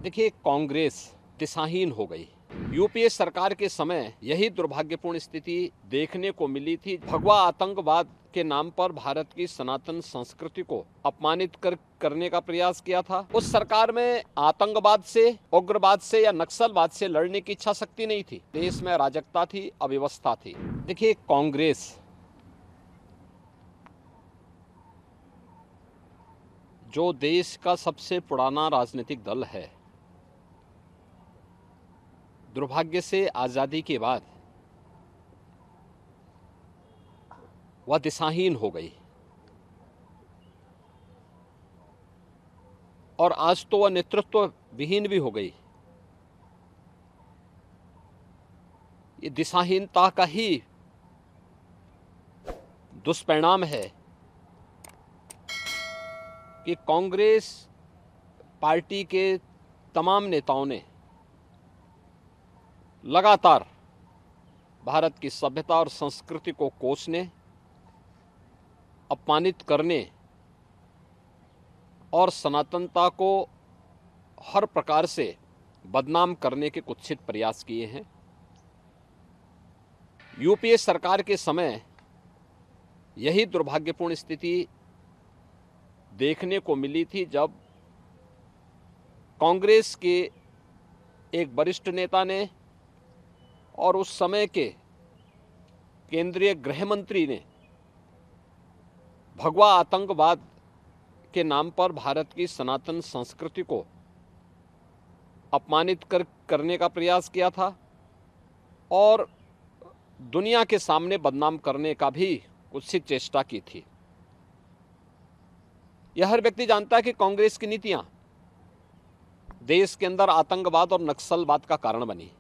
देखिए, कांग्रेस दिशाहीन हो गई। यूपीए सरकार के समय यही दुर्भाग्यपूर्ण स्थिति देखने को मिली थी। भगवा आतंकवाद के नाम पर भारत की सनातन संस्कृति को अपमानित करने का प्रयास किया था। उस सरकार में आतंकवाद से, उग्रवाद से या नक्सलवाद से लड़ने की इच्छा शक्ति नहीं थी। देश में अराजकता थी, अव्यवस्था थी। देखिए, कांग्रेस जो देश का सबसे पुराना राजनीतिक दल है, दुर्भाग्य से आज़ादी के बाद वह दिशाहीन हो गई और आज तो वह नेतृत्व विहीन भी हो गई। ये दिशाहीनता का ही दुष्परिणाम है कि कांग्रेस पार्टी के तमाम नेताओं ने लगातार भारत की सभ्यता और संस्कृति को कोसने, अपमानित करने और सनातनता को हर प्रकार से बदनाम करने के कुत्सित प्रयास किए हैं। यूपीए सरकार के समय यही दुर्भाग्यपूर्ण स्थिति देखने को मिली थी, जब कांग्रेस के एक वरिष्ठ नेता ने और उस समय के केंद्रीय गृह मंत्री ने भगवा आतंकवाद के नाम पर भारत की सनातन संस्कृति को अपमानित करने का प्रयास किया था और दुनिया के सामने बदनाम करने का भी कुत्सित चेष्टा की थी। यह हर व्यक्ति जानता है कि कांग्रेस की नीतियां देश के अंदर आतंकवाद और नक्सलवाद का कारण बनी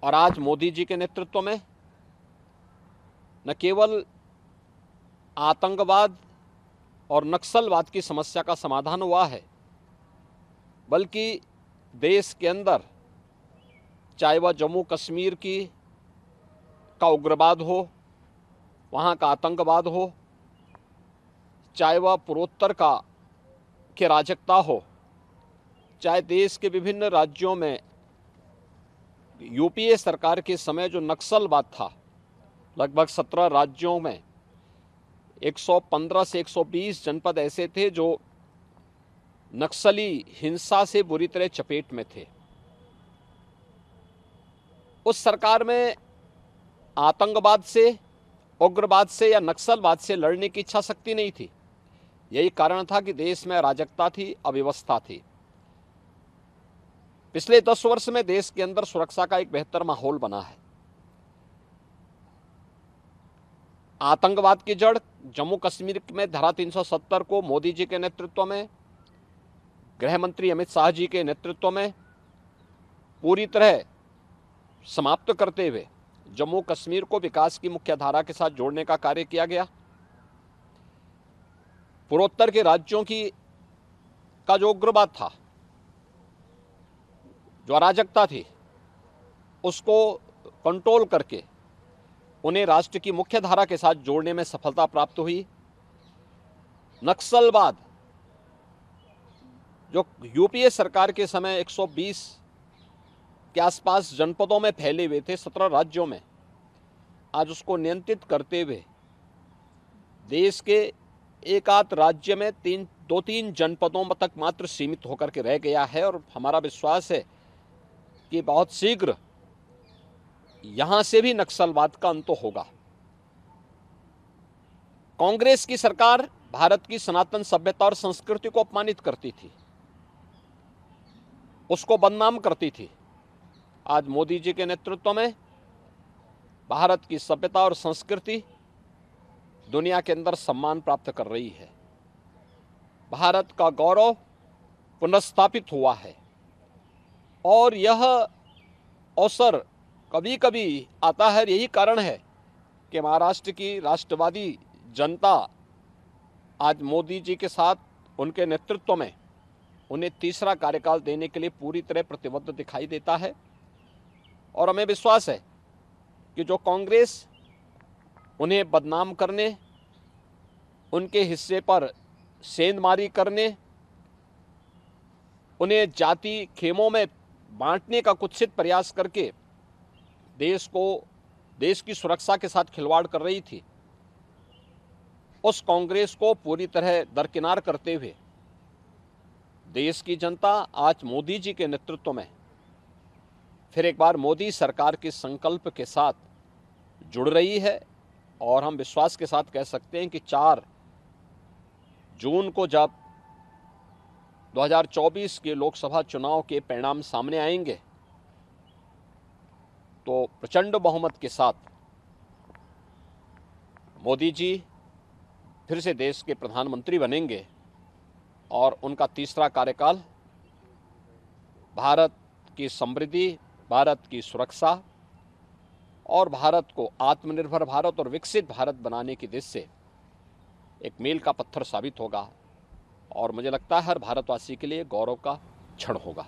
और आज मोदी जी के नेतृत्व में न केवल आतंकवाद और नक्सलवाद की समस्या का समाधान हुआ है, बल्कि देश के अंदर चाहे वह जम्मू कश्मीर का उग्रवाद हो, वहाँ का आतंकवाद हो, चाहे वह पूर्वोत्तर की अराजकता हो, चाहे देश के विभिन्न राज्यों में यूपीए सरकार के समय जो नक्सलवाद था, लगभग 17 राज्यों में 115 से 120 जनपद ऐसे थे जो नक्सली हिंसा से बुरी तरह चपेट में थे। उस सरकार में आतंकवाद से, उग्रवाद से या नक्सलवाद से लड़ने की इच्छा शक्ति नहीं थी। यही कारण था कि देश में अराजकता थी, अव्यवस्था थी। पिछले 10 वर्ष में देश के अंदर सुरक्षा का एक बेहतर माहौल बना है। आतंकवाद की जड़ जम्मू कश्मीर में धारा 370 को मोदी जी के नेतृत्व में, गृह मंत्री अमित शाह जी के नेतृत्व में पूरी तरह समाप्त करते हुए जम्मू कश्मीर को विकास की मुख्य धारा के साथ जोड़ने का कार्य किया गया। पूर्वोत्तर के राज्यों का जो उग्रवाद था, जो अराजकता थी, उसको कंट्रोल करके उन्हें राष्ट्र की मुख्य धारा के साथ जोड़ने में सफलता प्राप्त हुई। नक्सलवाद जो यूपीए सरकार के समय 120 के आसपास जनपदों में फैले हुए थे, 17 राज्यों में, आज उसको नियंत्रित करते हुए देश के एक आध राज्य में 2-3 जनपदों तक मात्र सीमित होकर के रह गया है और हमारा विश्वास है कि बहुत शीघ्र यहां से भी नक्सलवाद का अंत होगा। कांग्रेस की सरकार भारत की सनातन सभ्यता और संस्कृति को अपमानित करती थी, उसको बदनाम करती थी। आज मोदी जी के नेतृत्व में भारत की सभ्यता और संस्कृति दुनिया के अंदर सम्मान प्राप्त कर रही है। भारत का गौरव पुनर्स्थापित हुआ है और यह अवसर कभी कभी आता है। यही कारण है कि महाराष्ट्र की राष्ट्रवादी जनता आज मोदी जी के साथ, उनके नेतृत्व में उन्हें तीसरा कार्यकाल देने के लिए पूरी तरह प्रतिबद्ध दिखाई देता है और हमें विश्वास है कि जो कांग्रेस उन्हें बदनाम करने, उनके हिस्से पर सेंधमारी करने उन्हें जाति खेमों में बांटने का कुत्सित प्रयास करके देश की सुरक्षा के साथ खिलवाड़ कर रही थी, उस कांग्रेस को पूरी तरह दरकिनार करते हुए देश की जनता आज मोदी जी के नेतृत्व में फिर एक बार मोदी सरकार के संकल्प के साथ जुड़ रही है। और हम विश्वास के साथ कह सकते हैं कि 4 जून को जब 2024 के लोकसभा चुनाव के परिणाम सामने आएंगे तो प्रचंड बहुमत के साथ मोदी जी फिर से देश के प्रधानमंत्री बनेंगे और उनका तीसरा कार्यकाल भारत की समृद्धि, भारत की सुरक्षा और भारत को आत्मनिर्भर भारत और विकसित भारत बनाने की दिशा से एक मील का पत्थर साबित होगा और मुझे लगता है हर भारतवासी के लिए गौरव का क्षण होगा।